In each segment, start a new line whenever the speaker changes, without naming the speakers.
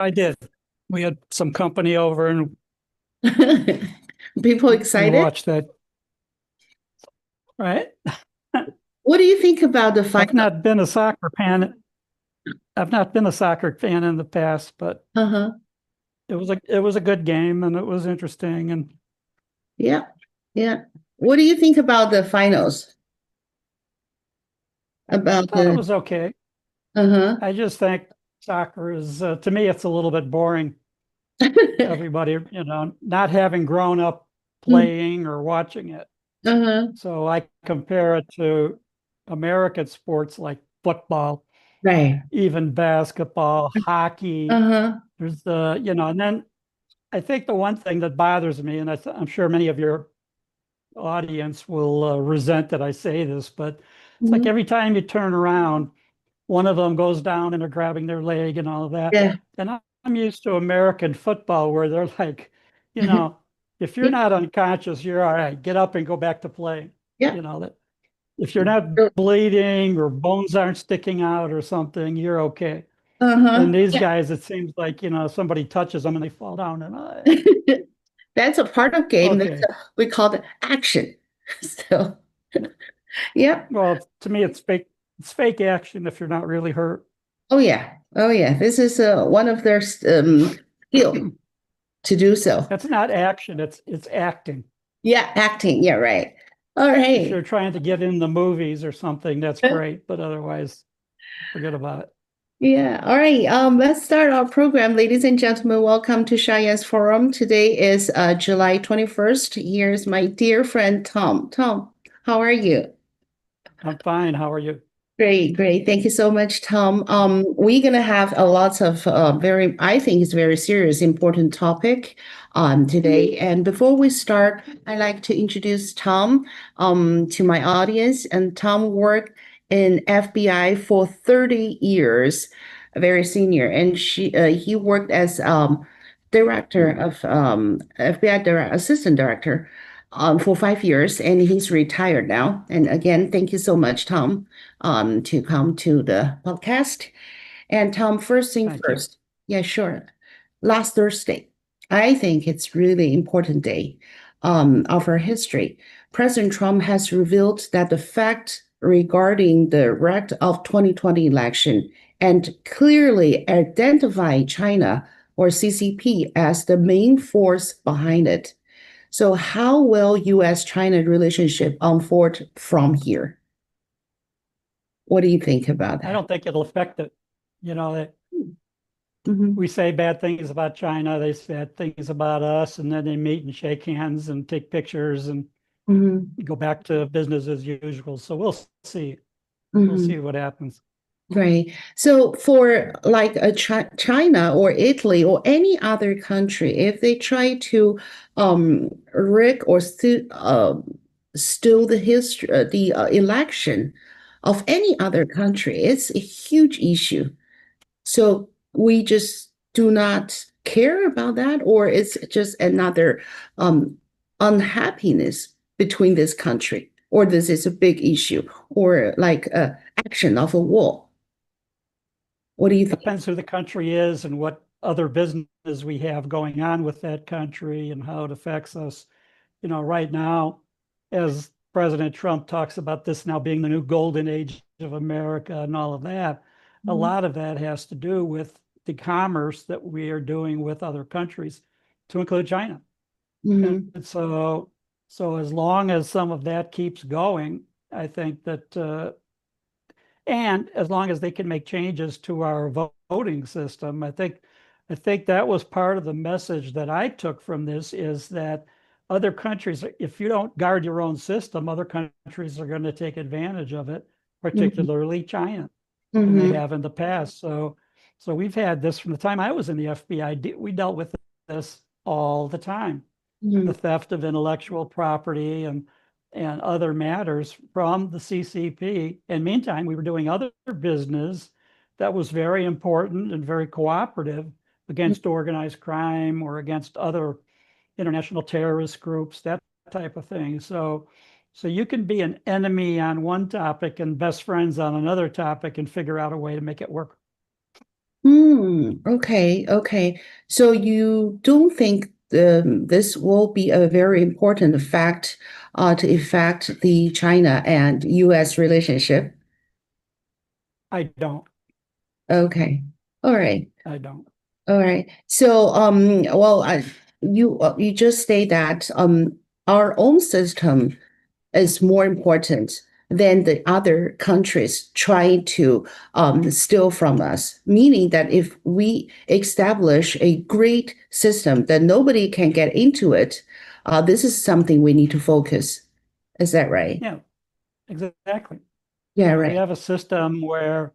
I did. We had some company over and
People
we
excited?
watched that, right?
What do you think about the
I've
final?
not been a soccer fan. I've not been a soccer fan in the past, but
Uh-huh.
it was a good game and it was interesting. And
Yeah. Yeah. What do you think about the finals?
I
About
thought it
the
was okay.
uh-huh.
I just think soccer is, to me, it's a little bit boring. Everybody, not having grown up playing or watching it.
Uh-huh.
So I compare it to American sports like football,
Right.
even basketball, hockey.
Uh-huh.
There's and then I think the one thing that bothers me, and I'm sure many of your audience will resent that I say this, but it's like
Mhm.
every time you turn around, one of them goes down and they're grabbing their leg and all of that.
Yeah.
And I'm used to American football where they're like, you know, if you're
Yeah.
not unconscious, you're all right. Get up and go back to play.
Yeah.
That if you're not bleeding or bones aren't sticking out or something, you're okay. And
Uh-huh.
these
Yeah.
guys, it seems like, somebody touches them and they fall down and
That's a part of game.
okay.
We call it action. So, yeah.
Well, to me, it's fake action if you're not really hurt.
Oh yeah. Oh yeah. This is one of their skill to do so.
That's not action, it's acting.
Yeah, acting. Yeah, right. All
If
right.
you're trying to get in the movies or something, that's great, but otherwise, forget about it.
Yeah. All right. Let's start our program. Ladies and gentlemen, welcome to Cheyenne's Forum. Today is July 21st. Here's my dear friend Tom. Tom, how are you?
I'm fine. How are you?
Great, great. Thank you so much, Tom. We're gonna have a lot of very, I think it's very serious, important topic today. And before we start, I'd like to introduce Tom to my audience. And Tom worked in FBI for 30 years, very senior, and he worked as director of FBI assistant director for 5 years, and he's retired now. And again, thank you so much, Tom, to come to the podcast. And Tom, first thing
Thank you.
first. Yeah, sure. Last Thursday, I think it's really important day of our history. President Trump has revealed that the fact regarding the wreck of 2020 election and clearly identify China or CCP as the main force behind it. So how will U.S.-China relationship unfold from here? What do you think about
I
that?
don't think it'll affect it. That
Mhm.
we say bad things about China, they say bad things about us, and then they meet and shake hands and take pictures and
Mhm.
go back to business as usual. So we'll see. We'll see
Mhm.
what happens.
Right. So for like a China or Italy or any other country, if they try to rig or steal the history, the election of any other country, it's a huge issue. So we just do not care about that, or it's just another um, unhappiness between this country, or this is a big issue, or like action of a war. What do you think?
Depends who the country is and what other business we have going on with that country and how it affects us. Right now, as President Trump talks about this now being the new golden age of America and all of that, a lot of that has to do with the commerce that we are doing with other countries, to include China. And
Mm-hmm.
so as long as some of that keeps going, I think that, and as long as they can make changes to our voting system, I think that was part of the message that I took from this is that other countries, if you don't guard your own system, other countries are going to take advantage of it,
Mm-hmm.
particularly China, and they
Mm-hmm.
have in the past. So we've had this from the time I was in the FBI. We dealt with this all the time,
Mm-hmm.
the theft of intellectual property and other matters from the CCP. And meantime, we were doing other business that was very important and very cooperative against organized crime or against other international terrorist groups, that type of thing. So you can be an enemy on one topic and best friends on another topic and figure out a way to make it work.
Okay, okay. So you don't think this will be a very important fact to affect the China and U.S. relationship?
I don't.
Okay. All right.
I don't.
All right. So, well, you just say that our own system is more important than the other countries trying to steal from us. Meaning that if we establish a great system that nobody can get into it, this is something we need to focus. Is that right?
Yeah, exactly.
Yeah,
We
right.
have a system where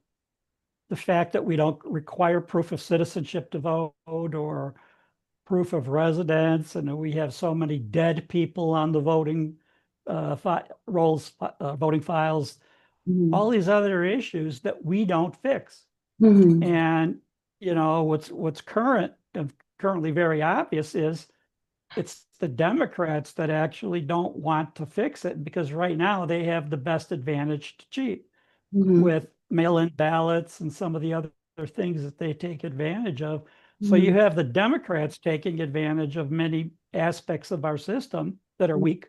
the fact that we don't require proof of citizenship to vote or proof of residence, and we have so many dead people on the voting voting files,
Mm-hmm.
all these other issues that we don't fix.
Mm-hmm.
And what's currently very obvious is it's the Democrats that actually don't want to fix it because right now they have the best advantage to cheat
Mm-hmm.
with mail-in ballots and some of the other things that they take advantage of. So you have the Democrats taking advantage of many aspects of our system that are weak.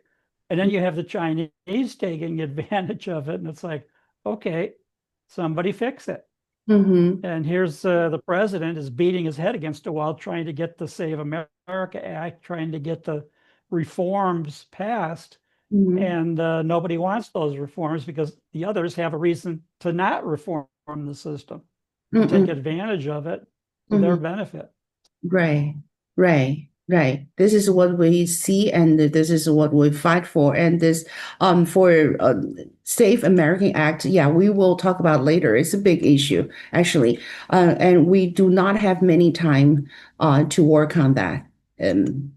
And then you have the Chinese taking advantage of it. And it's like, okay, somebody fix it.
Mm-hmm.
And here's the president is beating his head against a wall trying to get the Save America Act, trying to get the reforms passed.
Mm-hmm.
And nobody wants those reforms because the others have a reason to not reform the system and take
Mm-hmm.
advantage of it for their
Mm-hmm.
benefit.
Right, right, right. This is what we see, and this is what we fight for. And this, for Safe American Act, yeah, we will talk about later. It's a big issue, actually, and we do not have many time to work on that,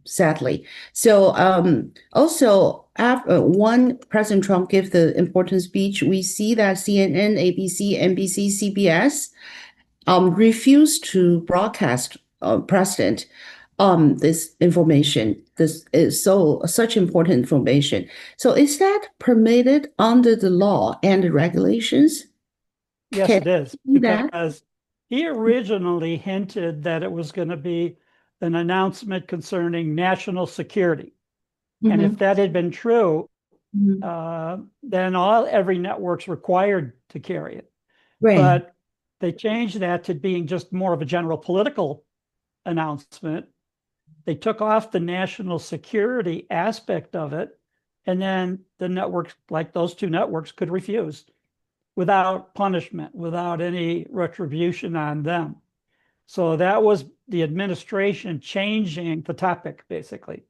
sadly. So, also, after one President Trump gave the important speech, we see that CNN, ABC, NBC, CBS refused to broadcast president this information. This is such important information. So is that permitted under the law and the regulations?
Yes,
Can
it is,
you do that?
because he originally hinted that it was going to be an announcement concerning national security. And if
Hmm.
that had been true,
Hmm.
then every network's required to carry it.
Right.
But they changed that to being just more of a general political announcement. They took off the national security aspect of it, and then the networks, like those two networks, could refuse without punishment, without any retribution on them. So that was the administration changing the topic, basically.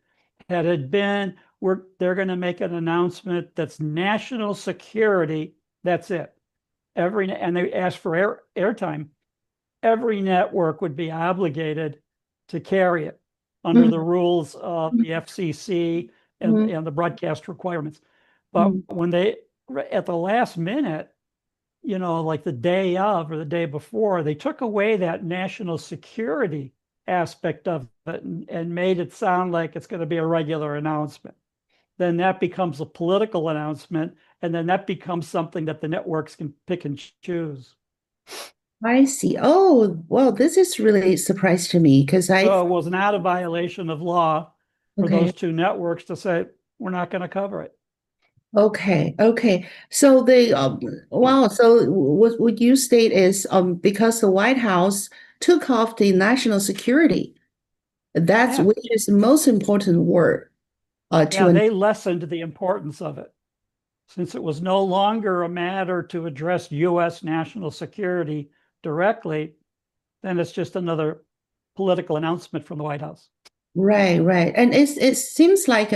Had it been, they're going to make an announcement that's national security, that's it. And they asked for airtime, every network would be obligated to carry it under the
Hmm.
rules of the FCC
Hmm.
and the broadcast requirements. But
Hmm.
when they, at the last minute, like the day of or the day before, they took away that national security aspect of it and made it sound like it's going to be a regular announcement. Then that becomes a political announcement, and then that becomes something that the networks can pick and choose.
I see. Oh, well, this is really a surprise to me because
So it was not a violation of law for
okay.
those two networks to say, we're not going to cover it.
Okay, okay. So they wow, so what would you state is because the White House took off the national security, that's
Yeah.
which is the most important word to
Yeah,
an
they lessened the importance of it. Since it was no longer a matter to address US national security directly, then it's just another political announcement from the White House.
right, right. And it seems like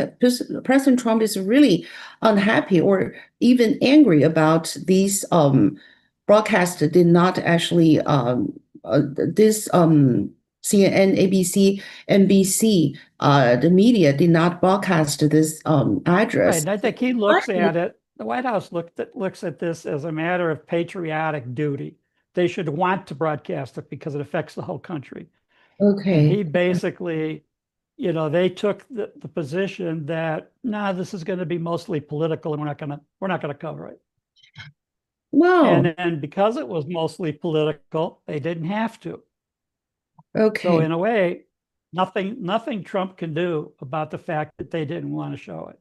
President Trump is really unhappy or even angry about these broadcasts that did not actually this CNN, ABC, NBC, the media did not broadcast this
Right.
address.
And I think he looks at it, the White House looks at this as a matter of patriotic duty. They should want to broadcast it because it affects the whole country. And
Okay.
he basically, they took the position that, nah, this is going to be mostly political and we're not going to cover it.
Wow.
And then because it was mostly political, they didn't have to. So
Okay.
in a way, nothing Trump can do about the fact that they didn't want to show it.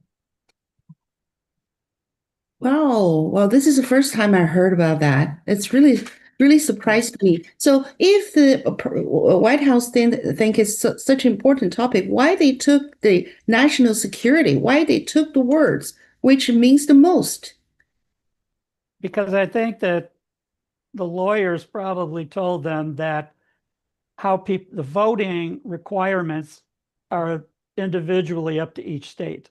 Wow. Well, this is the first time I heard about that. It's really surprised me. So, if the White House think it's such an important topic, why they took the national security? Why they took the words which means the most?
Because I think that the lawyers probably told them that how people, the voting requirements are individually up to each state.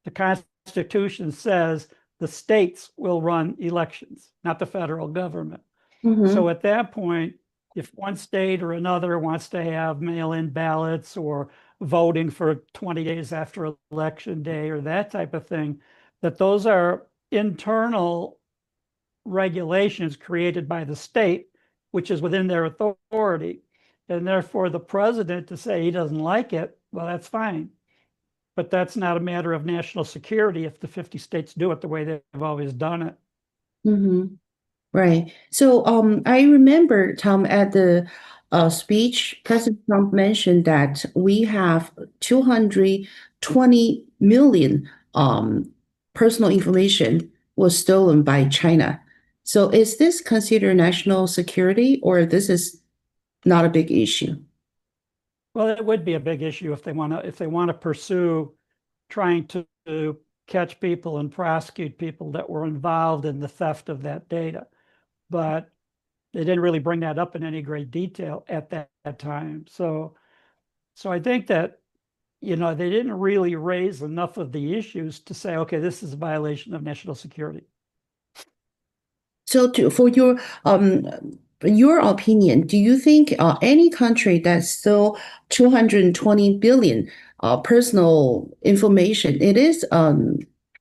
The Constitution says the states will run elections, not the federal government.
Mm-hmm.
So at that point, if one state or another wants to have mail-in ballots or voting for 20 days after election day or that type of thing, that those are internal regulations created by the state, which is within their authority. And therefore, the president to say he doesn't like it, well, that's fine. But that's not a matter of national security if the 50 states do it the way they've always done it.
Mm-hmm. Right. So, I remember, Tom, at the speech, President Trump mentioned that we have 220 million personal information was stolen by China. So, is this considered national security, or this is not a big issue?
Well, it would be a big issue if they want to pursue trying to catch people and prosecute people that were involved in the theft of that data. But they didn't really bring that up in any great detail at that time. So I think that, they didn't really raise enough of the issues to say, okay, this is a violation of national security.
So, for your opinion, do you think any country that stole 220 billion personal information, it is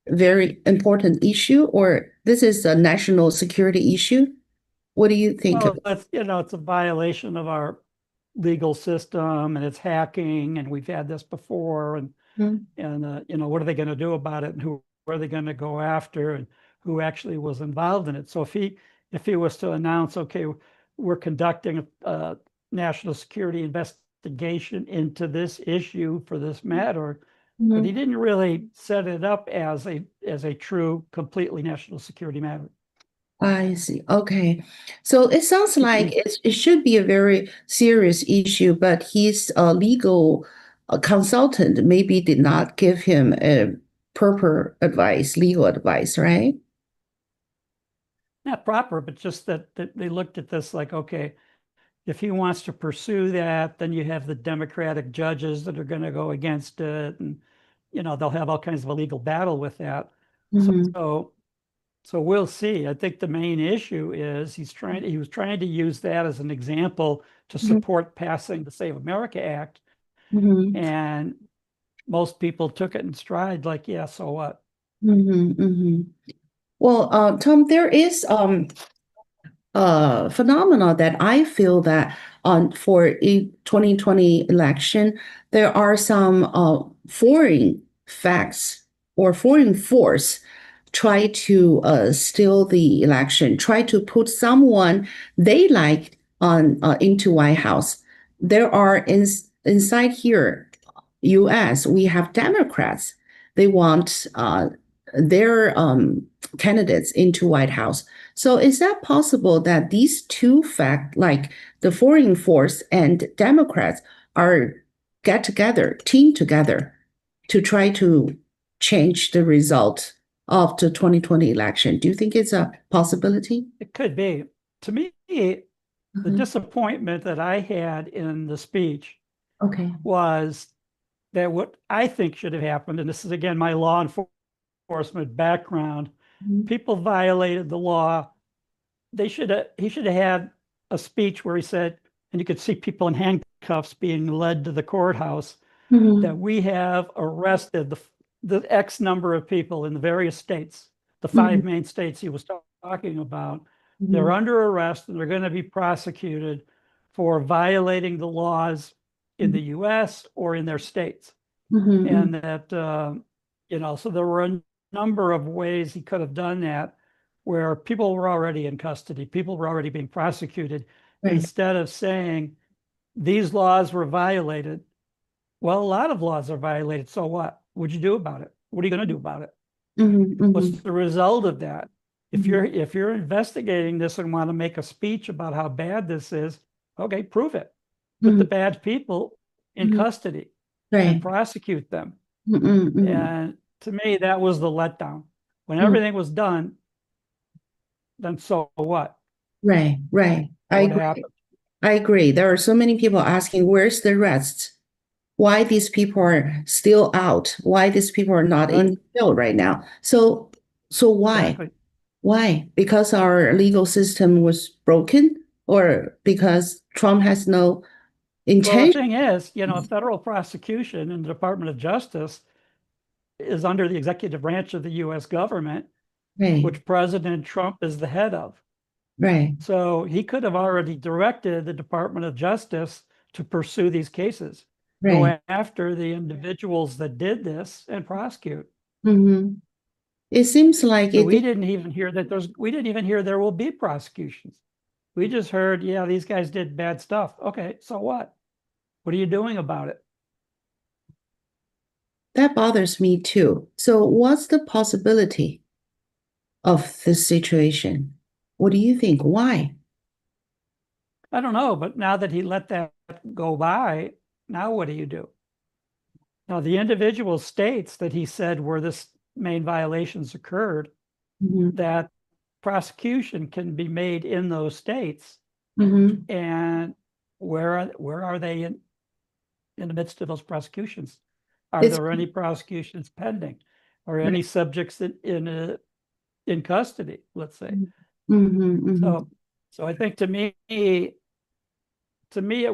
very important issue, or this is a national security issue? What do you think of
Well, it's a violation of our legal system and it's hacking, and we've had this before.
it?
What are they going to do about it, and who are they going to go after, and who actually was involved in it? So if he was to announce, okay, we're conducting a national security investigation into this issue for this matter, but he
Mhm.
didn't really set it up as a true, completely national security matter.
I see. Okay. So it sounds like it should be a very serious issue, but his legal consultant maybe did not give him a proper advice, legal advice, right?
Not proper, but just that they looked at this like, okay, if he wants to pursue that, then you have the Democratic judges that are going to go against it, and they'll have all kinds of a legal battle with that.
Mm-hmm.
So so we'll see. I think the main issue is he was trying to use that as an example to support passing the Save America Act,
Mm-hmm.
and most people took it in stride, like, yeah, so what?
Mm-hmm. Mm-hmm. Well, Tom, there is phenomena that I feel that on for a 2020 election, there are some foreign facts or foreign force try to steal the election, try to put someone they like on into White House. There are inside here, U.S. We have Democrats. They want their candidates into White House. So is that possible that these two fact, like the foreign force and Democrats, are get together, team together to try to change the result of the 2020 election? Do you think it's a possibility?
It could be. To me, the
Mhm.
disappointment that I had in the speech
Okay.
was that what I think should have happened, and this is again my law enforcement background,
Mhm.
people violated the law. He should have had a speech where he said, and you could see people in handcuffs being led to the courthouse, that
Mhm.
we have arrested the X number of people in the various states, the
Mhm.
five main states he was talking about. They're
Mhm.
under arrest and they're going to be prosecuted for violating the laws in the US or in their states.
Mhm. Mhm.
And that, so there were a number of ways he could have done that. where people were already in custody, people were already being prosecuted,
Right.
instead of saying these laws were violated. Well, a lot of laws are violated. So what? What'd you do about it? What are you going to do about it? What's the result of that? If you're investigating this and want to make a speech about how bad this is, okay, prove it. Put the bad people in custody and prosecute them. And to me, that was the letdown. When everything was done, then so what?
Right. I
What
agree.
happened?
I agree. There are so many people asking, where's the rest? Why these people are still out? Why these people are not in jail right now? So why?
Exactly.
Why? Because our legal system was broken, or because Trump has no
Well, the
intention?
thing is, federal prosecution in the Department of Justice is under the executive branch of the U.S. government,
Right.
which President Trump is the head of.
Right.
So he could have already directed the Department of Justice to pursue these cases,
Right.
go after the individuals that did this and prosecute.
Mm-hmm. It seems like
But
it
we
did.
didn't even hear there will be prosecutions. We just heard, yeah, these guys did bad stuff. Okay, so what? What are you doing about it?
That bothers me too. So what's the possibility of this situation? What do you think? Why?
I don't know, but now that he let that go by, now what do you do? Now, the individual states that he said where this main violations occurred,
Mm-hmm.
that prosecution can be made in those states.
Mm-hmm.
And where are they in the midst of those prosecutions? Are
It's
there any prosecutions pending, or
right.
any subjects in custody, let's say?
Mm-hmm. Mm-hmm.
So I think to me it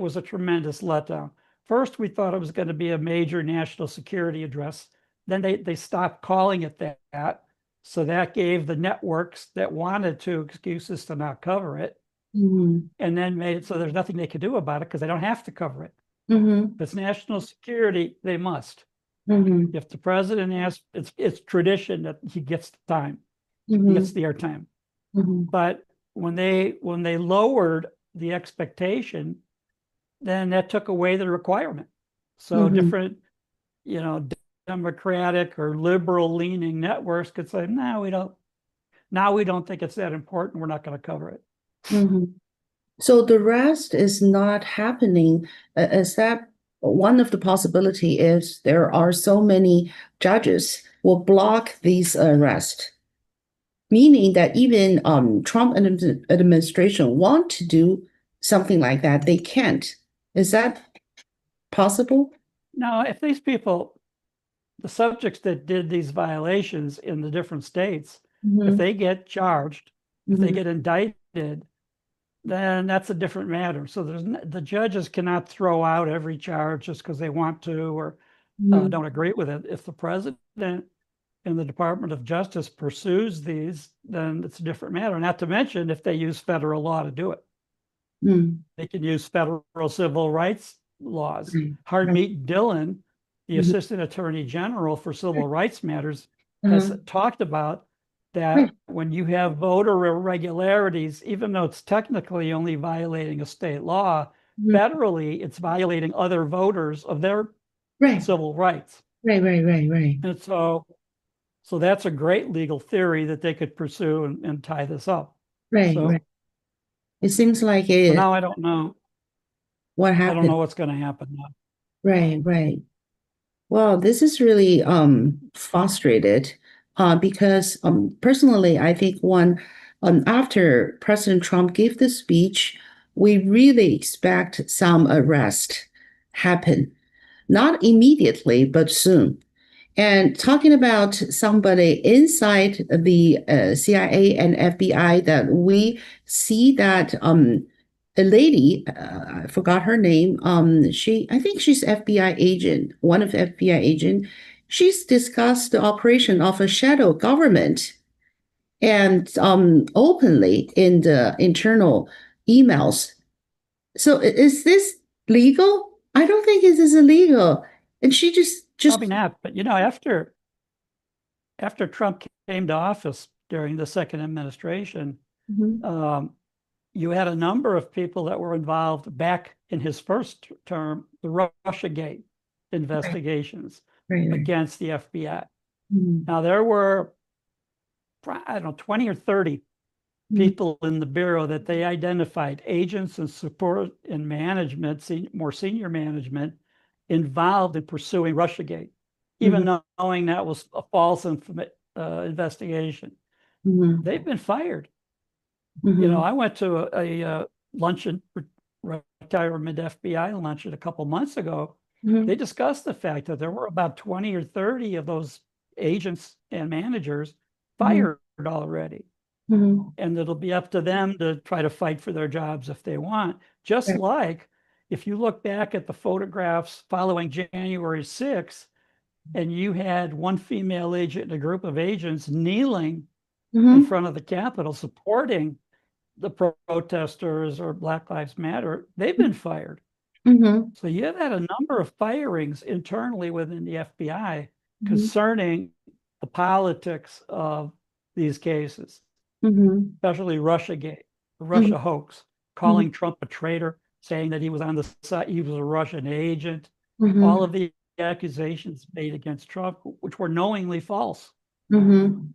was a tremendous letdown. First, we thought it was going to be a major national security address. Then they stopped calling it that. So that gave the networks that wanted to excuses to not cover it,
Mm-hmm.
and then made it so there's nothing they could do about it because they don't have to cover it.
Mm-hmm.
If it's national security, they must.
Mm-hmm.
If the president asks, it's tradition that he gets the time, he gets
Mm-hmm.
the airtime.
Mm-hmm.
But when they lowered the expectation, then that took away the requirement. So
Mm-hmm.
different, you know, Democratic or liberal leaning networks could say, no, we don't. Now we don't think it's that important. We're not going to cover it.
Mm-hmm. So the rest is not happening. Is that one of the possibility is there are so many judges will block these arrests, meaning that even Trump administration want to do something like that, they can't. Is that possible?
Now, if these people, the subjects that did these violations in the different states, if
Mm-hmm.
they get charged, if they
Mm-hmm.
get indicted, then that's a different matter. So the judges cannot throw out every charge just because they want to or
Mm-hmm.
don't agree with it. If the president and the Department of Justice pursues these, then it's a different matter. Not to mention if they use federal law to do it.
Mm-hmm.
They can use federal civil rights laws.
Right. Right.
Harmeet Dillon, the
Mm-hmm.
Assistant Attorney General for Civil Rights Matters, has
Uh-huh.
talked about
Right.
that when you have voter irregularities, even though it's technically only violating a state law,
Mhm.
federally it's violating other voters of their
Right.
civil rights.
Right.
And so that's a great legal theory that they could pursue and tie this up.
Right.
So,
It seems like
so
it,
now I don't know.
what
I don't
happened.
know what's going to happen now.
Right. Well, this is really frustrated because personally, I think after President Trump gave the speech, we really expect some arrest happen. Not immediately, but soon. And talking about somebody inside the CIA and FBI, that we see that a lady, I forgot her name. I think she's FBI agent, one of FBI agent. She's discussed the operation of a shadow government and openly in the internal emails. So is this legal? I don't think it is illegal. And she just
Probably not. But after Trump came to office, during the second administration,
Mhm.
you had a number of people that were involved back in his first term, the Russiagate investigations
Right, right.
against the FBI.
Mhm.
Now, there were, I don't know, 20 or 30
Mhm.
people in the Bureau that they identified, agents and support and management, more senior management, involved in pursuing Russiagate, even
Mhm.
knowing that was a false investigation.
Mhm.
They've been fired.
Mhm.
I went to a luncheon, retirement FBI luncheon a couple months ago. They
Mhm.
discussed the fact that there were about 20 or 30 of those agents and managers
Mhm.
fired already.
Mhm.
And it'll be up to them to try to fight for their jobs if they want. Just
Right.
like if you look back at the photographs following January 6th, and you had one female agent and a group of agents kneeling in
Mhm.
front of the Capitol supporting the protesters or Black Lives Matter, they've been fired.
Mhm.
So you've had a number of firings internally within the FBI
Mhm.
concerning the politics of these cases,
Mhm.
especially Russiagate, the
Mhm.
Russia hoax,
Mhm.
calling Trump a traitor, saying that he was on the side, he was a Russian agent, all
Mhm.
of the accusations made against Trump, which were knowingly false.
Mhm.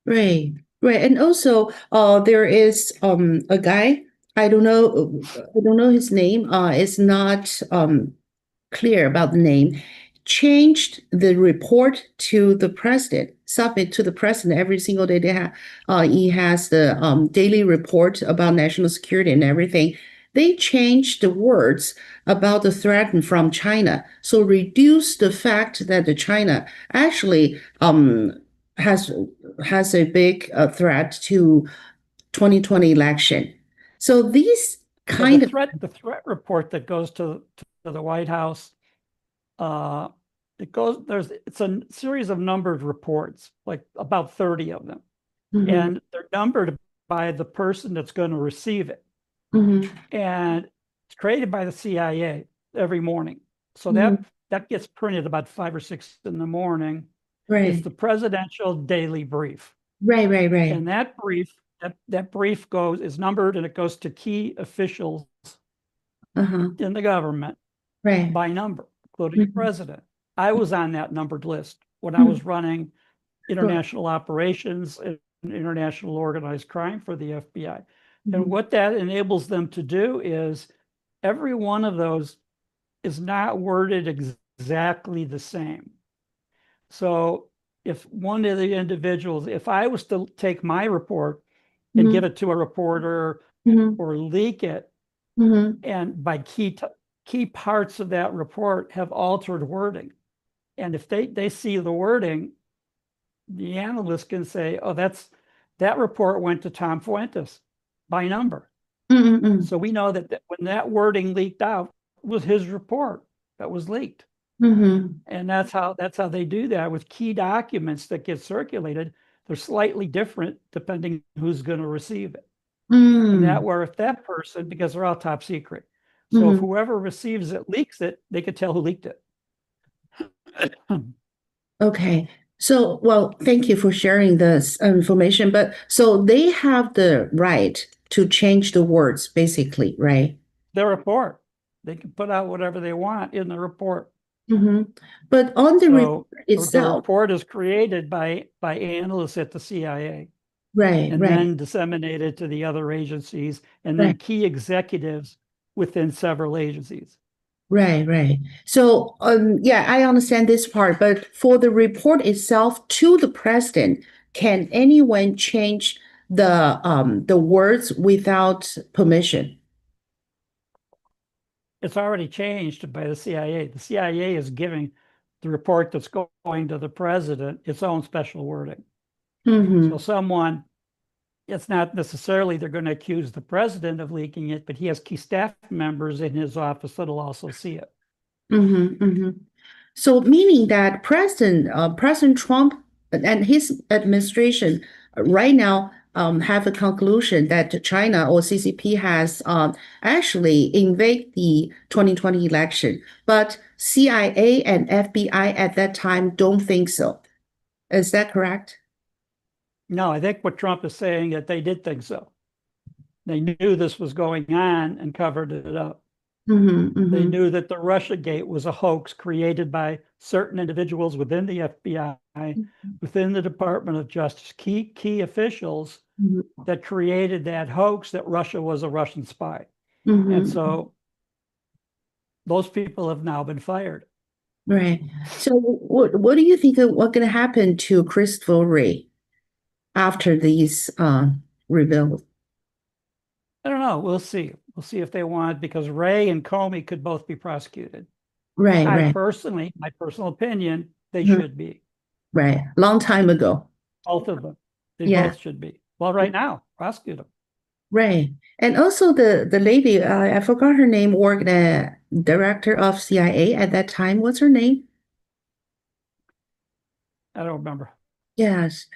Right, right. And also, there is a guy, I don't know his name. It's not clear about the name, changed the report to the president, submit to the president every single day. He has the daily report about national security and everything. They changed the words about the threat from China, so reduce the fact that the China actually has has a big threat to 2020 election. So these
Yeah, the
kind of.
threat report that goes to the White House, uh, it's a series of numbered reports, like about 30 of them,
Mhm.
and they're numbered by the person that's going to receive it.
Mhm.
And it's created by the CIA every morning. So
Mhm.
that gets printed about 5 or 6 in the morning. It's
Right.
the presidential daily brief.
Right, right, right.
And that brief is numbered, and it goes to key officials
Uh-huh.
in the government
Right.
by number, including the
Mhm.
president. I was on that numbered list when I
Mhm.
was running
Sure.
international operations and international organized crime for the FBI. And
Mhm.
what that enables them to do is every one of those is not worded exactly the same. So if one of the individuals, if I was to take my report and give
Mhm.
it to a reporter
Mhm.
or leak it,
Mhm.
and by key parts of that report have altered wording, and if they see the wording, the analyst can say, oh, that report went to Tom Fuentes by number.
Mhm. Mhm.
So we know that when that wording leaked out, it was his report that was leaked.
Mhm.
And that's how they do that with key documents that get circulated. They're slightly different depending who's going to receive it. And that
Mhm.
where if that person, because they're all top secret. So if
Mhm.
whoever receives it leaks it, they could tell who leaked it.
Okay. So, well, thank you for sharing this information. But so they have the right to change the words, basically, right?
Their report. They can put out whatever they want in the report.
Hmm. But on the report
So the
itself,
report is created by analysts at the CIA
right,
and
right,
then disseminated to the other agencies and then
right.
key executives within several agencies.
Right, right. So, yeah, I understand this part, but for the report itself to the president, can anyone change the words without permission?
It's already changed by the CIA. The CIA is giving the report that's going to the president its own special wording. So
Mm-hmm.
it's not necessarily they're going to accuse the president of leaking it, but he has key staff members in his office that'll also see it.
Mm-hmm. Mm-hmm. So, meaning that President Trump and his administration right now have a conclusion that China or CCP has actually invade the 2020 election, but CIA and FBI at that time don't think so. Is that correct?
No, I think what Trump is saying that they did think so. They knew this was going on and covered it up. They
Mm-hmm.
knew that the Russia Gate was a hoax created by certain individuals within the FBI, within the Department of Justice, key officials
Mm-hmm.
that created that hoax that Russia was a Russian spy. And
Mm-hmm.
so those people have now been fired.
Right. So what do you think of what's going to happen to Christopher Wray after these reveals?
I don't know. We'll see. We'll see if they want, because Wray and Comey could both be prosecuted.
Right,
I
right.
personally, my personal opinion, they
Mhm.
should be.
Right. Long time ago.
Both of them. They
Yeah.
both should be. Well, right now, prosecute them.
Right. And also the lady, I forgot her name, worked director of CIA at that time. What's her name?
I don't remember.
Yes.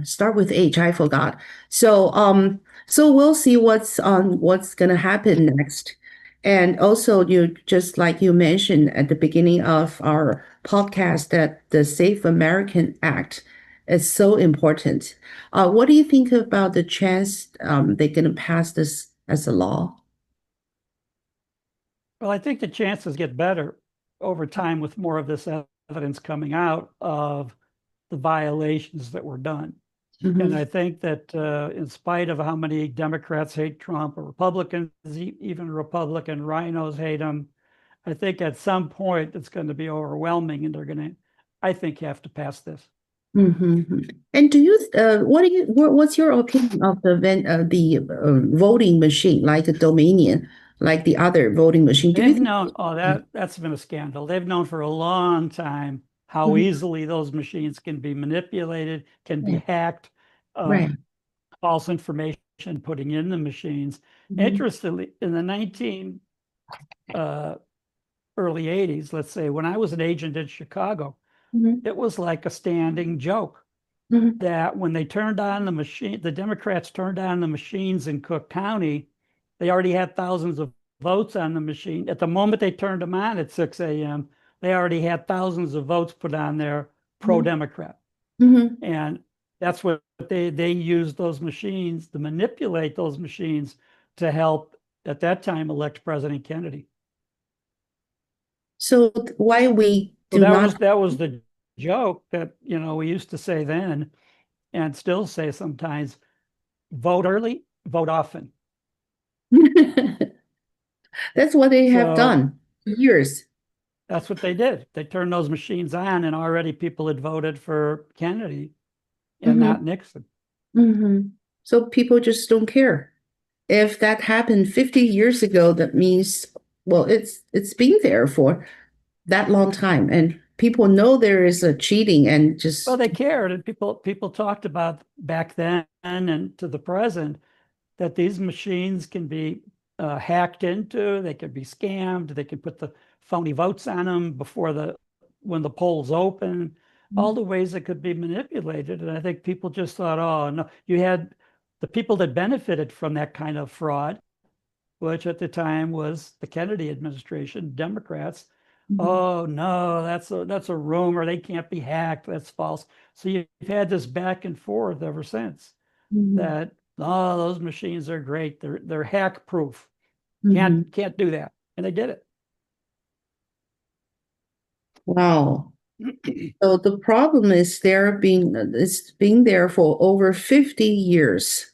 Start with H, I forgot. So we'll see what's gonna happen next. And also you just like you mentioned at the beginning of our podcast that the Safe American Act is so important. What do you think about the chance they're gonna pass this as a law?
Well, I think the chances get better over time with more of this evidence coming out of the violations that were done. And
Hmm.
I think that in spite of how many Democrats hate Trump or Republicans, even Republican rhinos hate him, I think at some point it's going to be overwhelming and they're going to, I think, have to pass this.
Hmm. And what's your opinion of the voting machine, like a Dominion, like the other voting machine? Do you
They've
think?
known, oh, that's been a scandal. They've known for a long time how
Mhm.
easily those machines can be manipulated, can be
Right,
hacked,
right.
false information putting in the machines.
Mhm.
Interestingly, in the 19 uh, early 80s, let's say, when I was an agent in Chicago,
Mhm.
it was like a standing joke
Mhm.
that when they turned on the machine, the Democrats turned on the machines in Cook County, they already had thousands of votes on the machine. At the moment they turned them on at 6 a.m., they already had thousands of votes put on there pro-Democrat.
Mhm.
And that's what they used those machines to manipulate those machines to help at that time elect President Kennedy.
So why we
So
do not?
that was the joke that we used to say then and still say sometimes, vote early, vote often.
That's what they have
So
done for years.
that's what they did. They turned those machines on and already people had voted for Kennedy and
Hmm.
not Nixon.
Hmm. So people just don't care. If that happened 50 years ago, that means, well, it's been there for that long time, and people know there is a cheating and
Well,
just.
they cared, and people talked about back then and to the present that these machines can be hacked into, they could be scammed, they could put the phony votes on them before when the polls open, all the ways that could be manipulated. And I think people just thought, oh no, you had the people that benefited from that kind of fraud, which at the time was the Kennedy administration, Democrats.
Mhm.
Oh no, that's a rumor. They can't be hacked. That's false. So you've had this back and forth ever since
Mhm.
that, oh, those machines are great. They're hack proof.
Mhm.
Can't do that. And they did
Wow.
it.
So the problem is it's been there for over 50 years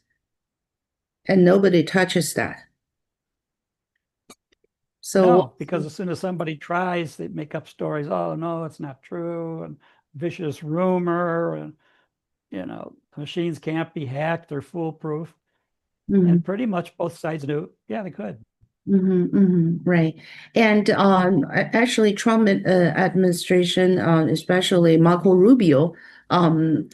and nobody touches that. So,
No, because as soon as somebody tries, they make up stories. Oh no, it's not true, and vicious rumor, and machines can't be hacked. They're foolproof. And
mhm,
pretty much both sides do. Yeah, they could.
mhm, mhm, right. And actually, Trump administration, especially Marco Rubio, um,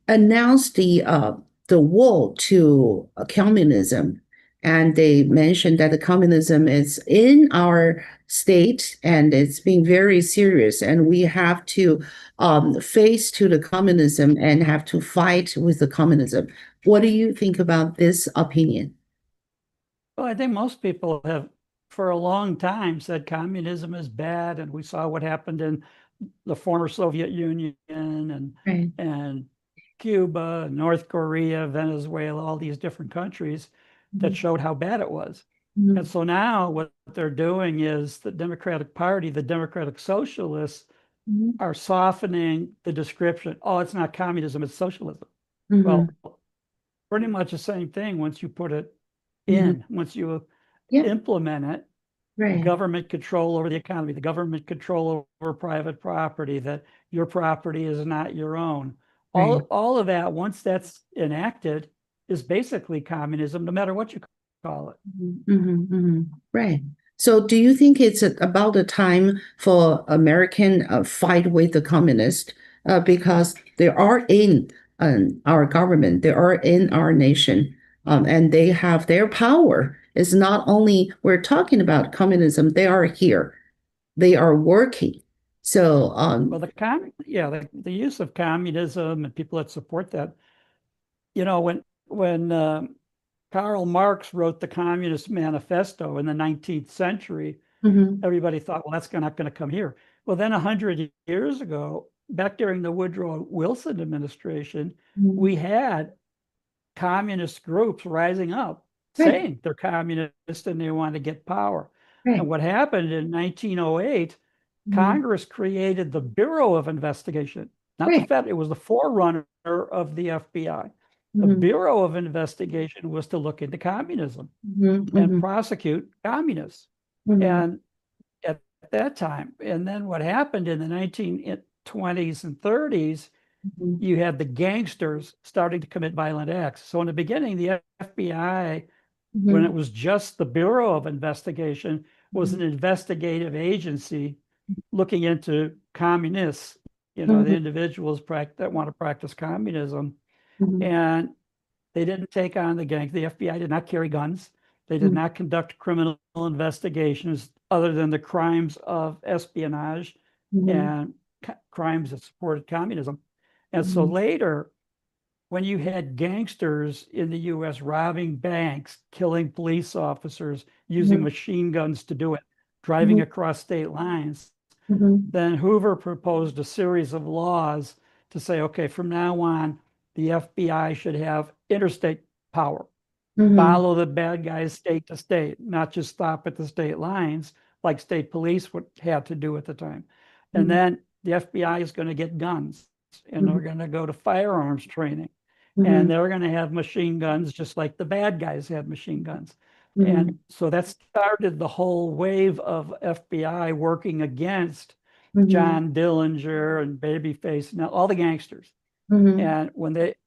announced the wall to communism, and they mentioned that the communism is in our state and it's being very serious, and we have to face to the communism and have to fight with the communism. What do you think about this opinion?
Well, I think most people have, for a long time, said communism is bad, and we saw what happened in the former Soviet Union and
Right.
and Cuba, North Korea, Venezuela, all these different countries that showed how bad it was. And so now what they're doing is the Democratic Party, the Democratic Socialists, are softening the description. Oh, it's not communism, it's socialism. Well, pretty much the same thing once you put it in, once you
Yeah,
implement it,
right,
government control over the economy, the government control over private property, that your property is not your own.
right.
All of that, once that's enacted, is basically communism, no matter what you call it.
Right. So do you think it's about the time for American fight with the communists? Because they are in our government, they are in our nation, and they have their power. It's not only we're talking about communism, they are here, they are working. So,
Well, the use of communism and people that support that, when Karl Marx wrote the Communist Manifesto in the 19th century,
mhm,
everybody thought, well, that's not going to come here. Well, then 100 years ago, back during the Woodrow Wilson administration,
mhm.
we had communist groups rising up
Right,
saying they're communist and they want to get power.
right.
And what happened in 1908,
Mhm.
Congress created the Bureau of Investigation, not the
Right.
Fed, it was the forerunner of the FBI. The
Mhm,
Bureau of Investigation was to look into communism
mhm,
and
mhm,
prosecute communists.
mhm,
And at that time, and then what happened in the 1920s and 30s,
mhm,
you had the gangsters starting to commit violent acts. So in the beginning, the FBI, when it
mhm,
was just the Bureau of Investigation, was an
mhm,
investigative agency looking into communists, the
mhm,
individuals that want to practice communism.
mhm,
And they didn't take on the gangs. The FBI did not carry guns. They did
mhm,
not conduct criminal investigations other than the crimes of espionage
mhm,
and crimes that supported communism. And so
mhm,
later, when you had gangsters in the US robbing banks, killing police officers, using
mhm,
machine guns to do it, driving
mhm,
across state lines,
mhm,
then Hoover proposed a series of laws to say, okay, from now on, the FBI should have interstate power,
mhm,
follow the bad guys state to state, not just stop at the state lines like state police would had to do at the time. And
mhm,
then the FBI is going to get guns and they're
mhm,
going to go to firearms training and
mhm,
they're going to have machine guns just like the bad guys had machine guns. And
mhm,
so that started the whole wave of FBI working against
mhm,
John Dillinger and Babyface, now all the gangsters.
mhm,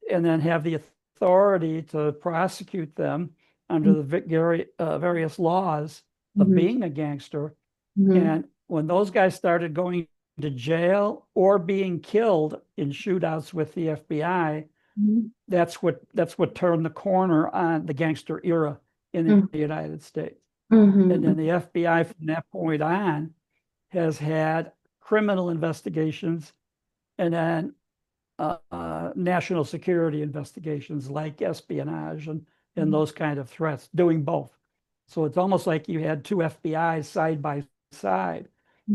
And then have the authority to prosecute them under the various laws of
mhm,
being a gangster.
mhm,
And when those guys started going to jail or being killed in shootouts with the FBI,
mhm,
that's what turned the corner on the gangster era in
mhm,
the United States. And then
mhm,
the FBI from that point on has had criminal investigations and then national security investigations like espionage and
mhm,
those kind of threats, doing both. So it's almost like you had two FBIs side by side.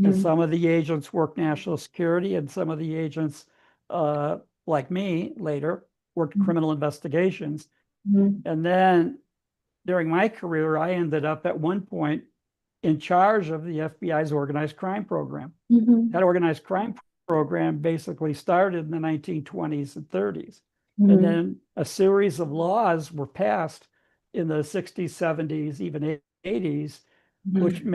And
mhm,
some of the agents worked national security, and some of the agents, uh, like me later, worked criminal investigations.
mhm,
And then during my career, I ended up at one point in charge of the FBI's organized crime program.
mhm,
That organized crime program basically started in the 1920s and 30s. And
mhm,
then a series of laws were passed in the 60s, 70s, even 80s, which
mhm,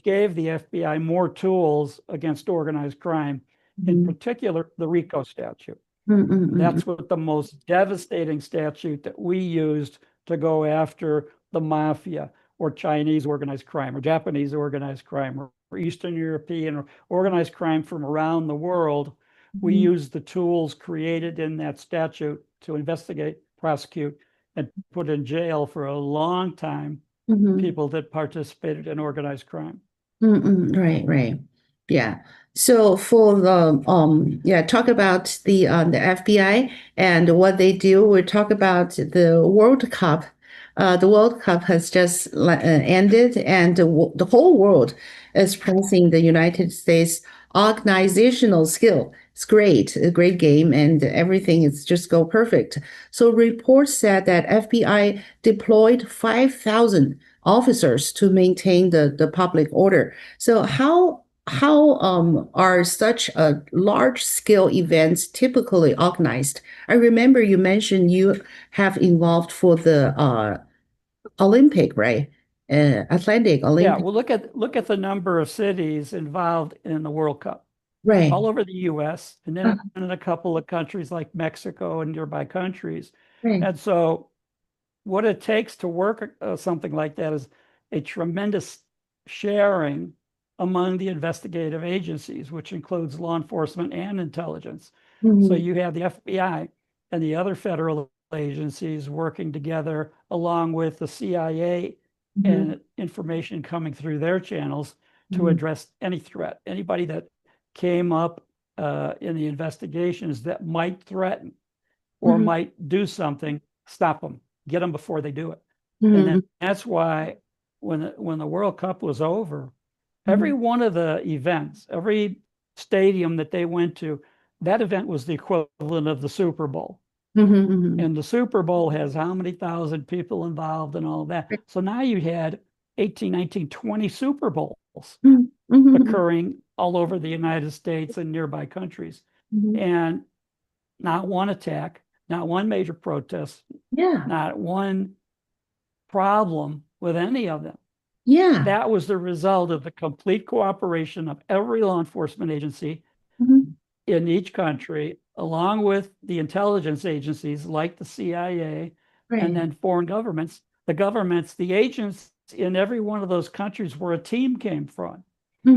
gave the FBI more tools against organized crime, in
mhm,
particular the RICO statute.
mhm, mhm,
That's what the most devastating statute that we used to go after the mafia or Chinese organized crime or Japanese organized crime or Eastern European or organized crime from around the world. We
mhm,
used the tools created in that statute to investigate, prosecute, and put in jail for a long time
mhm.
people that participated in organized crime.
Right, right. Yeah. So for the yeah, talk about the FBI and what they do. We talk about the World Cup. The World Cup has just ended, and the whole world is praising the United States organizational skill. It's great, a great game, and everything is just go perfect. So reports said that FBI deployed 5,000 officers to maintain the public order. So how are such a large scale events typically organized? I remember you mentioned you have involved for the Olympic, right? Atlantic
Yeah,
Olympic,
well, look at the number of cities involved in the World Cup
right?
all over the U.S. and then
Uh,
in a couple of countries like Mexico and nearby countries.
right.
And so, what it takes to work something like that is a tremendous sharing among the investigative agencies, which includes law enforcement and intelligence. So
Mhm,
you have the FBI and the other federal agencies working together along with the CIA
mhm,
and information coming through their channels to
mhm,
address any threat. Anybody that came up in the investigations that might threaten or
mhm,
might do something, stop them, get them before they do it. And
mhm,
that's why when the World Cup was over, every
mhm,
one of the events, every stadium that they went to, that event was the equivalent of the Super Bowl.
mhm, mhm.
And the Super Bowl has how many thousand people involved and all of that. So now you had 18, 19, 20 Super Bowls
Mhm, mhm,
occurring all over the United States and nearby countries.
mhm.
And not one attack, not one major protest,
Yeah,
not one problem with any of them.
yeah.
That was the result of the complete cooperation of every law enforcement agency
Mhm,
in each country, along with the intelligence agencies like the CIA and
right.
then foreign governments. The agents in every one of those countries where a team came from.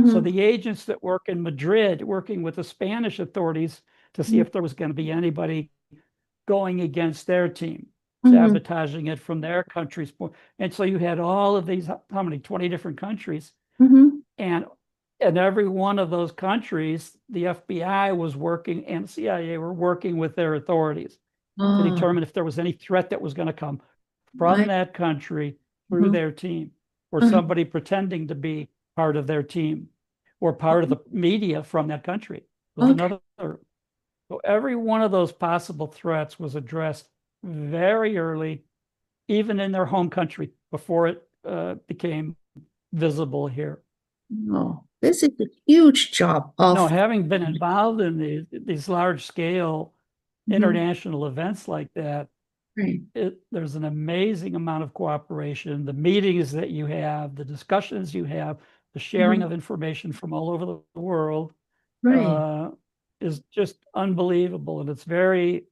So
Mhm,
the agents that work in Madrid, working with the Spanish authorities to see
mhm,
if there was going to be anybody going against their team,
mhm,
sabotaging it from their country's point. And so you had all of these, how many, 20 different countries.
mhm.
And in every one of those countries, the FBI was working and CIA were working with their authorities to
Oh,
determine if there was any threat that was going to come from
I,
that country through
mhm,
their team or
mhm.
somebody pretending to be part of their team or part of the media from that country was
Okay.
another. So every one of those possible threats was addressed very early, even in their home country, before it became visible here.
Oh, this is a huge job
No,
of.
having been involved in these large scale
Mhm,
international events like that,
right.
there's an amazing amount of cooperation. The meetings that you have, the discussions you have, the sharing
Mhm,
of information from all over the world
right.
uh, is just unbelievable. And it's very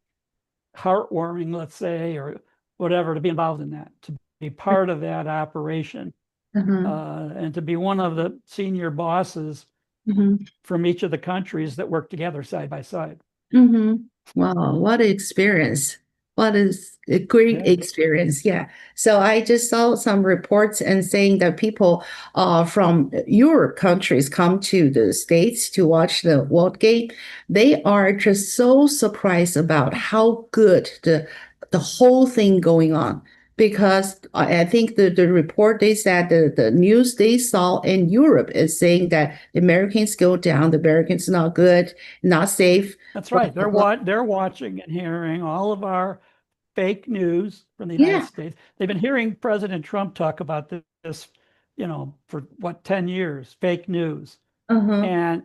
heartwarming, let's say, or whatever, to be involved in that, to be part of that operation,
Uh-huh.
and to be one of the senior bosses
Mhm.
from each of the countries that work together side by side.
Mm-hmm. Wow, what an experience. What is a great
Yeah,
experience. Yeah. So I just saw some reports and saying that people from Europe countries come to the States to watch the World Game. They are just so surprised about how good the whole thing going on. Because I think the report they said the news they saw in Europe is saying that the Americans go down, the Americans not good, not safe.
that's
Blah,
right.
blah, blah.
They're watching and hearing all of our fake news from the United
Yeah.
States. They've been hearing President Trump talk about this, for what, 10 years, fake news.
Uh-huh.
And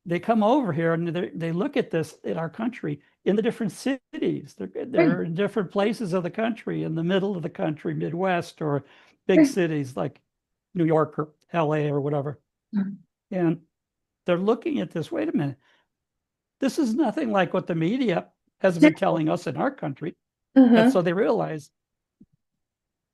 they come over here and they look at this in our country in the different cities.
Right.
They're in different places of the country, in the middle of the country, Midwest, or big
Right.
cities like New York or LA or whatever. And they're looking at this, wait a minute, this is nothing like what the media has been telling us in our country. And
Uh-huh.
so they realize,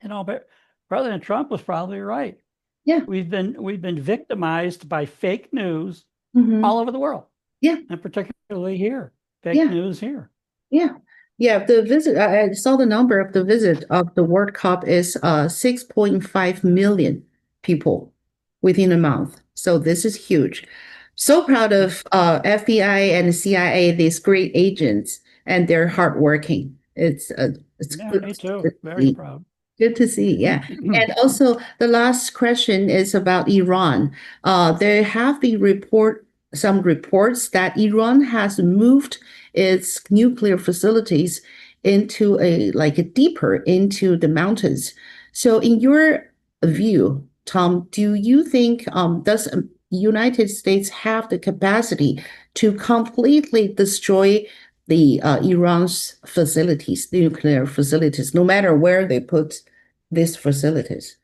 but President Trump was probably right.
Yeah.
We've been victimized by fake news
Mm-hmm.
all over the world,
Yeah.
and particularly here, fake
Yeah.
news here.
Yeah. Yeah. The visit, I saw the number of the visit of the World Cup is 6.5 million people within a month. So this is huge. So proud
Yeah,
of FBI and CIA, these great agents, and they're hardworking. It's
yeah,
good
me too.
to
Very
see.
proud.
Good to see. Yeah. And also, the last question is about Iran. There have been report some reports that Iran has moved its nuclear facilities into a deeper into the mountains. So, in your view, Tom, do you think does United States have the capacity to completely destroy the Iran's facilities, nuclear facilities, no matter where they put these facilities?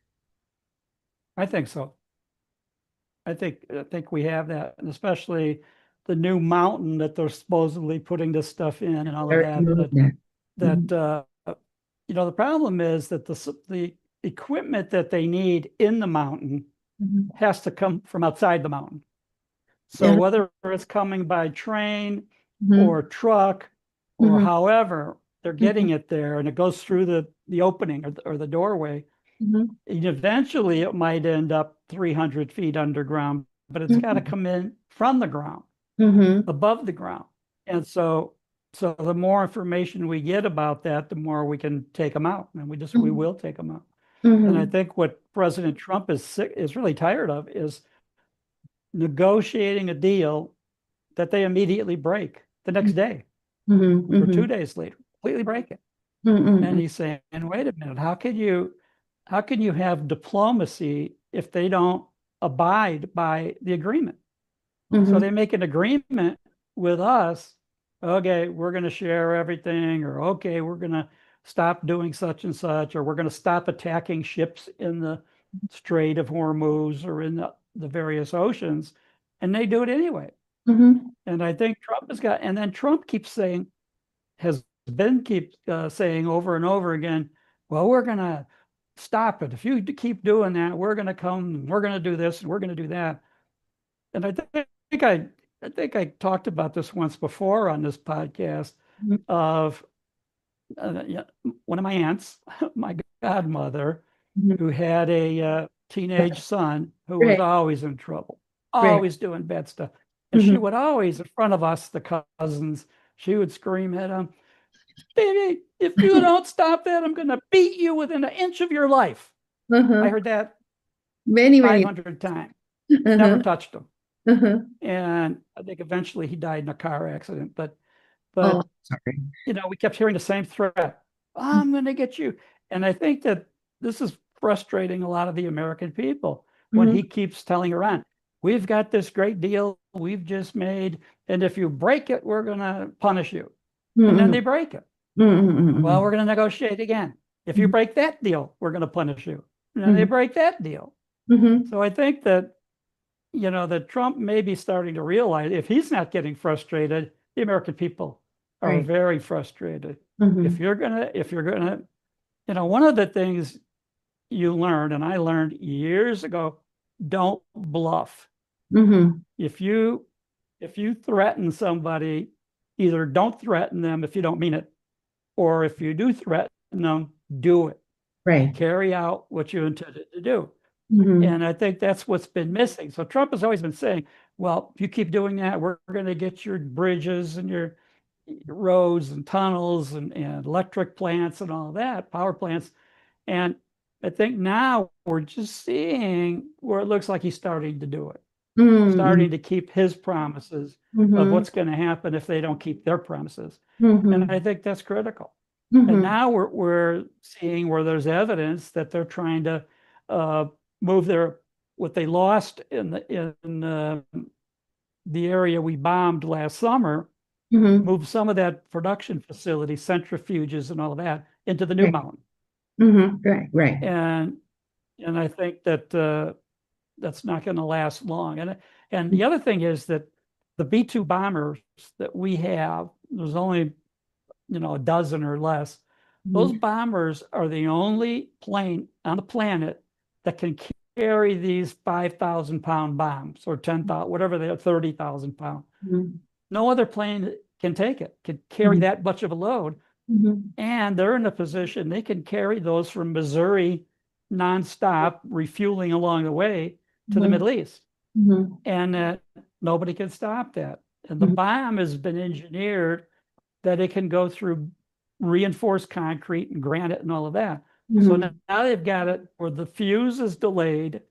I think so. I think we have that, and especially the new mountain that they're supposedly putting this stuff in and all of
Very
that.
good.
That the problem is that the equipment that they need in the mountain
Mhm.
has to come from outside the mountain. So
Yeah.
whether it's coming by train
Mhm.
or truck or
Mhm.
however they're getting
Mhm.
it there, and it goes through the opening or the doorway,
Mhm.
and eventually it might end up 300 feet underground, but it's got to
Mhm.
come in from the ground,
Mhm.
above the ground. And so the more information we get about that, the more we can take them out, and we
Mhm.
will take them out. And I
Mhm.
think what President Trump is really tired of is negotiating a deal that they immediately break the next day
Mhm.
or
Mhm.
2 days later, completely break it. And
Mhm.
he's saying, wait a minute, how can you have diplomacy if they don't abide by the agreement? So they
Mhm.
make an agreement with us. Okay, we're going to share everything, or okay, we're going to stop doing such and such, or we're going to stop attacking ships in the Strait of Hormuz or in the various oceans. And they do it anyway.
Mhm.
And I think and then Trump keeps saying, has been keep saying over and over again, well, we're going to stop it. If you keep doing that, we're going to come, we're going to do this, and we're going to do that. And think I, I think I talked about this once before on this podcast of yeah, one of my aunts, my godmother,
Mhm.
who had a teenage son who was
Right.
always in trouble,
Right.
always doing bad stuff. And she
Mhm.
would always, in front of us, the cousins, she would scream at him, baby, if you don't stop that, I'm going to beat you within an inch of your life. I
Uh-huh.
heard that
Many, many.
500 times, never
Uh-huh.
touched him.
Uh-huh.
And I think eventually he died in a car accident.
Oh,
But
sorry.
we kept hearing the same threat. I'm going to get you. And I think that this is frustrating a lot of the American people when
Mhm.
he keeps telling Iran, we've got this great deal we've just made, and if you break it, we're going to punish you. And then
Mhm.
they break it. Well, we're
Mhm.
going to negotiate again. If you
Mhm.
break that deal, we're going to punish you. And then they
Mhm.
break that deal.
Mhm.
So I think that Trump may be starting to realize if he's not getting frustrated, the American people are
Right.
very frustrated. If
Mhm.
you're gonna, one of the things you learned, and I learned years ago, don't bluff.
Mhm.
If you if you threaten somebody, either don't threaten them if you don't mean it, or if you do threaten them, do it.
Right.
Carry out what you intended to do.
Mhm.
And I think that's what's been missing. So Trump has always been saying, well, if you keep doing that, we're going to get your bridges and your roads and tunnels and electric plants and all that, power plants. And I think now we're just seeing where it looks like he's starting to do it,
Mhm.
starting to keep his promises of
Mhm.
what's going to happen if they don't keep their promises. And I
Mhm.
think that's critical. And
Mhm.
now we're seeing where there's evidence that they're trying to uh, move what they lost in the area we bombed last summer,
Mhm.
move some of that production facility, centrifuges and all of that into the new
Right.
mountain.
Mhm. Right. Right.
And I think that that's not going to last long. And the other thing is that the B-2 bombers that we have, there's only a dozen or less. Those
Mhm.
bombers are the only plane on the planet that can carry these 5,000-pound bombs or 10,000, whatever they are, 30,000 pound.
Mhm.
No other plane can take it, can carry
Mhm.
that much of a load.
Mhm.
And they're in a position they can carry those from Missouri nonstop, refueling along the way to the
Mhm.
Middle East.
Mhm.
And nobody can stop that. And the
Mhm.
bomb has been engineered that it can go through reinforced concrete and granite and all of that. So now
Mhm.
they've got it where the fuse is delayed,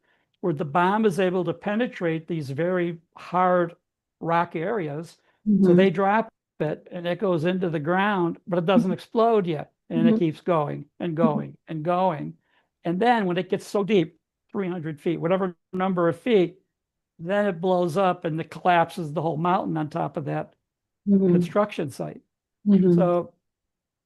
where the bomb is able to penetrate these very hard rock areas. So
Mhm.
they drop it and it goes into the ground, but it doesn't explode yet. And it
Mhm.
keeps going and going and going. And then when it gets so deep, 300 feet, whatever number of feet, then it blows up and it collapses the whole mountain on top of that
Mhm.
construction site.
Mhm.
So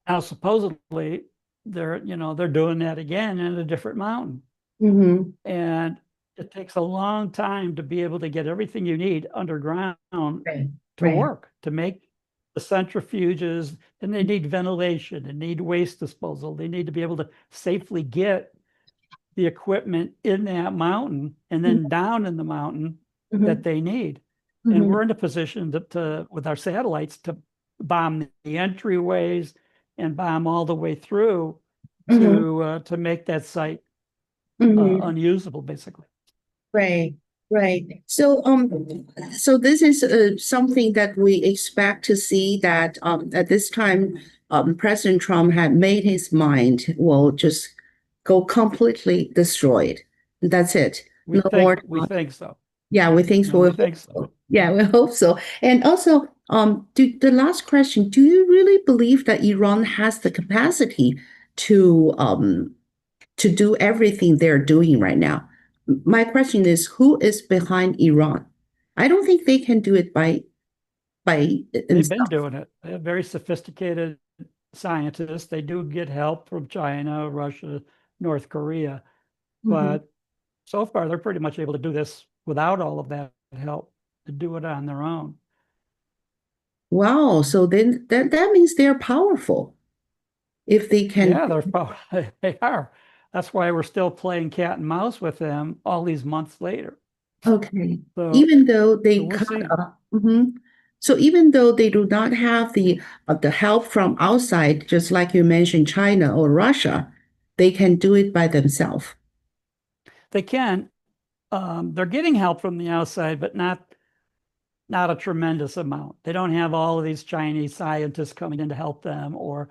now supposedly they're doing that again in a different mountain.
Mhm.
And it takes a long time to be able to get everything you need underground
Right.
to
Right.
work, to make the centrifuges, and they need ventilation and need waste disposal. They need to be able to safely get the equipment in that mountain and
Mhm.
then down in the mountain that
Mhm.
they need. And
Mhm.
we're in a position to with our satellites to bomb the entryways and bomb all the way through
Mhm.
to make that site
Mhm.
unusable, basically.
Right, right. So this is something that we expect to see that at this time, President Trump had made his mind will just go completely destroyed. That's it.
We
No
think
more.
we think so.
Yeah, we think
No,
so. We
we
hope
think so.
so. Yeah, we hope so. And also, the last question: do you really believe that Iran has the capacity to to do everything they're doing right now? My question is, who is behind Iran? I don't think they can do it by
They've been
themselves.
doing it. They have very sophisticated scientists. They do get help from China, Russia, North Korea,
Mhm.
but so far they're pretty much able to do this without all of that help, to do it on their own.
Wow. So then that means they're powerful if they can.
Yeah, they are. That's why we're still playing cat and mouse with them all these months later.
Okay.
So,
Even though
so
they
we'll
cut
see.
So even though they do not have the help from outside, just like you mentioned, China or Russia, they can do it by themselves.
They can. They're getting help from the outside, but not a tremendous amount. They don't have all of these Chinese scientists coming in to help them, or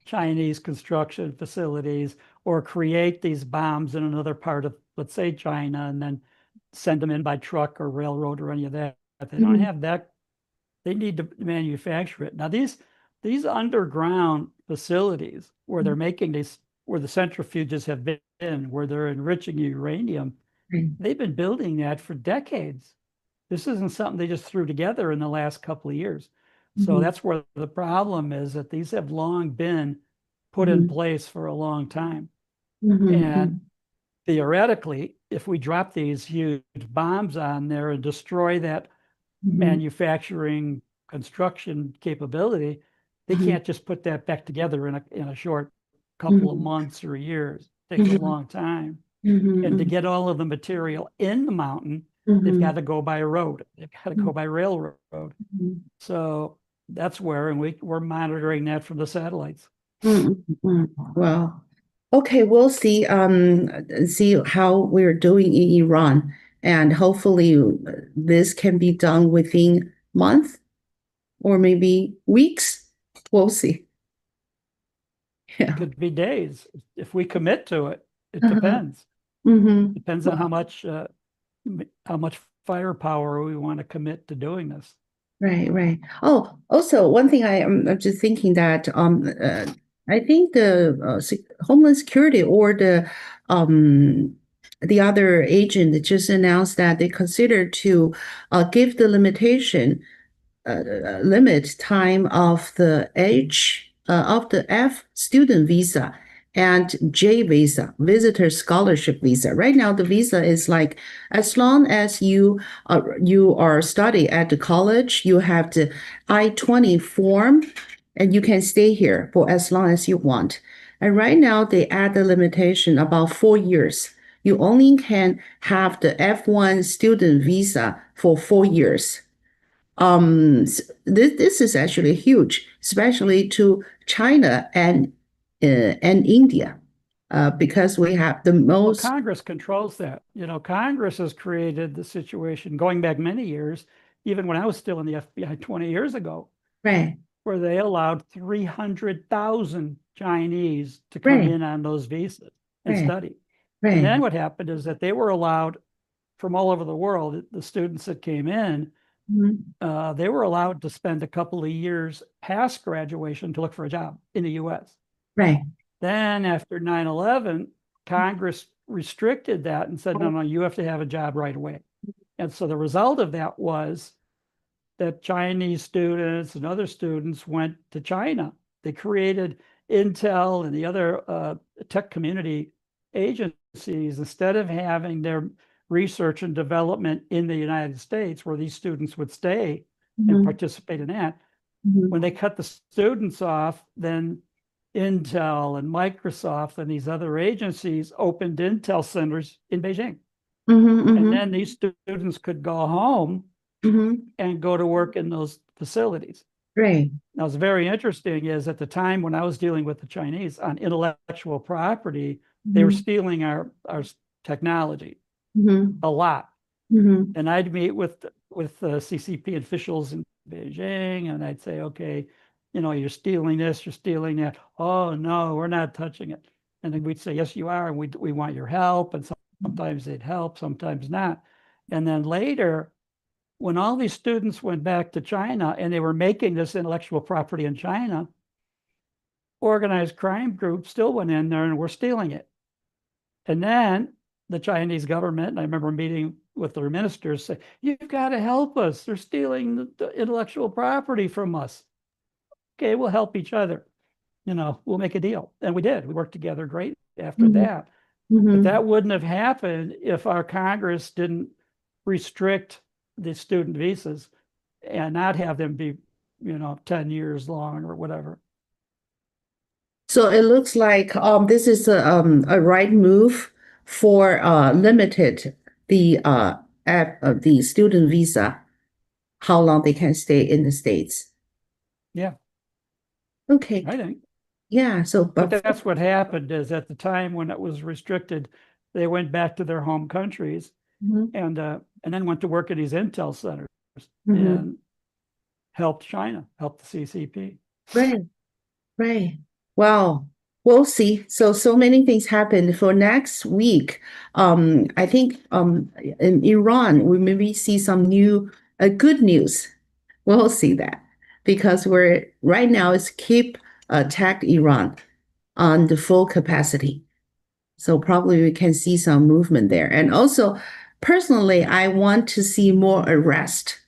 Chinese construction facilities, or create these bombs in another part of, let's say, China, and then send them in by truck or railroad or any of that. They don't
Mhm.
have that. They need to manufacture it. Now, these underground facilities where they're making these, where the centrifuges have been, where they're enriching uranium, they've been building that for decades. This isn't something they just threw together in the last couple of years. So
Mhm.
that's where the problem is, that these have long been put in
Mhm.
place for a long time.
Mhm.
And theoretically, if we drop these huge bombs on there and destroy that
Mhm.
manufacturing construction capability, they
Mhm.
can't just put that back together in a short couple of
Mhm.
months or years. It takes a
Mhm.
long time. And to
Mhm.
get all of the material in the mountain, they've got
Mhm.
to go by road. They've got to go by railroad.
Mhm.
So that's where, and we're monitoring that from the satellites.
Mhm. Mhm. Well, okay, we'll see how we're doing in Iran, and hopefully this can be done within month or maybe weeks. We'll see. Yeah.
Could be days. If we commit to it, it
Uh-huh.
depends.
Mm-hmm.
Depends on how much firepower we want to commit to doing this.
Right, right. Oh, also one thing I'm just thinking that I think the Homeland Security or the other agent just announced that they consider to give the limit time of the F student visa and J visa, visitor scholarship visa. Right now, the visa is like as long as you are study at the college, you have the I-20 form, and you can stay here for as long as you want. And right now, they add the limitation about 4 years. You only can have the F1 student visa for 4 years. This is actually huge, especially to China and India, because we have the
Well,
most.
Congress controls that. Congress has created the situation going back many years, even when I was still in the FBI 20 years ago,
Right,
where they allowed 300,000 Chinese to come
right,
in on those visas and
right,
study. And
right.
then what happened is that they were allowed from all over the world, the students that came in,
Mhm.
They were allowed to spend a couple of years past graduation to look for a job in the US.
Right.
Then after 9/11, Congress restricted that and said, no, no, you have to have a job right away. And so the result of that was that Chinese students and other students went to China. They created Intel and the other tech community agencies instead of having their research and development in the United States, where these students would stay and
Mhm.
participate in that.
Mhm.
When they cut the students off, then Intel and Microsoft and these other agencies opened Intel centers in Beijing.
Mhm.
And
Mhm.
then these students could go home
Mhm.
and go to work in those facilities.
Right.
Now, what's very interesting is at the time when I was dealing with the Chinese on intellectual property, they were
Mhm.
stealing our technology
Mhm.
a lot.
Mhm.
And I'd meet with CCP officials in Beijing, and I'd say, okay, you're stealing this, you're stealing that. Oh no, we're not touching it. And then we'd say, yes, you are, and we want your help. And sometimes they'd help, sometimes not. And then later, when all these students went back to China and they were making this intellectual property in China, organized crime groups still went in there and were stealing it. And then the Chinese government, and I remember meeting with their ministers, say, you've got to help us. They're stealing the intellectual property from us. Okay, we'll help each other. We'll make a deal. And we did. We worked together great after
Mhm.
that. But
Mhm.
that wouldn't have happened if our Congress didn't restrict the student visas and not have them be, 10 years long or whatever.
So it looks like this is a right move for limited the student visa, how long they can stay in the States.
Yeah,
Okay.
I think.
Yeah. So,
But
but
that's what happened is at the time when it was restricted, they went back to their home countries
Mhm.
and then went to work at these Intel centers
Mhm.
and helped China, helped the CCP.
Right. Right. Well, we'll see. So many things happened for next week. I think in Iran we maybe see some new good news. We'll see that because we're right now is keep attack Iran on the full capacity. So probably we can see some movement there. And also, personally, I want to see more arrest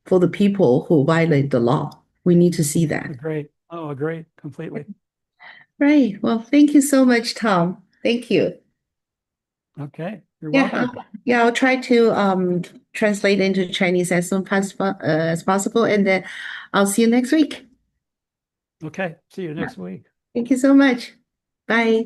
for the people who violate the law. We need to see that.
Great. Oh, great. Completely.
Right. Well, thank you so much, Tom. Thank you.
Okay. You're
Yeah,
welcome.
yeah, I'll try to translate into Chinese as soon as possible, and then I'll see you next week.
Okay. See you next week.
Thank you so much. Bye.